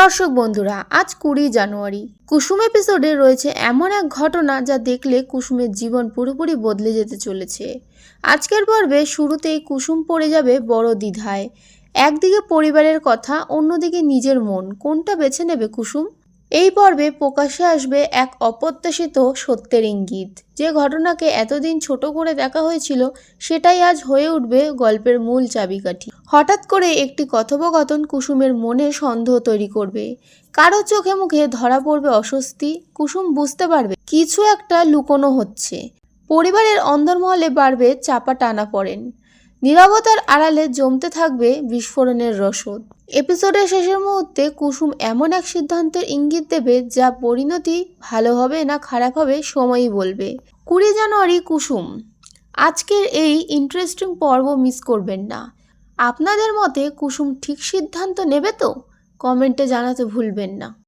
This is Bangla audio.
দর্শক বন্ধুরা, আজ 20 জানুয়ারি। কুসুম এপিসোডে রয়েছে এমন এক ঘটনা যা দেখলে কুসুমের জীবন পুরোপুরি বদলে যেতে চলেছে। আজকের পর্বে শুরুতেই কুসুম পড়ে যাবে বড় দ্বিধায়। একদিকে পরিবারের কথা, অন্যদিকে নিজের মন, কোনটা বেছে নেবে কুসুম? এই পর্বে প্রকাশ্যে আসবে এক অপ্রত্যাশিত সত্যের ইঙ্গিত। যে ঘটনাকে এতদিন ছোট করে দেখা হয়েছিল সেটাই আজ হয়ে উঠবে গল্পের মূল চাবিকাঠি। হঠাৎ করে একটি কথোপকথন কুসুমের মনে সন্দেহ তৈরি করবে। কারো চোখে মুখে ধরা পড়বে অস্বস্তি। কুসুম বুঝতে পারবে কিছু একটা লুকোনো হচ্ছে। পরিবারের অন্দরমহলে বাড়বে চাপা টানাপোড়েন। নীরবতার আড়ালে জমতে থাকবে বিস্ফোরণের রসদ। এপিসোডের শেষের মুহূর্তে কুসুম এমন এক সিদ্ধান্তের ইঙ্গিত দেবে যা পরিণতি ভালো হবে না খারাপ হবে সময়ই বলবে। 20 জানুয়ারি কুসুম। আজকের এই ইন্টারেস্টিং পর্ব মিস করবেন না। আপনাদের মতে কুসুম ঠিক সিদ্ধান্ত নেবে তো? কমেন্টে জানাতে ভুলবেন না।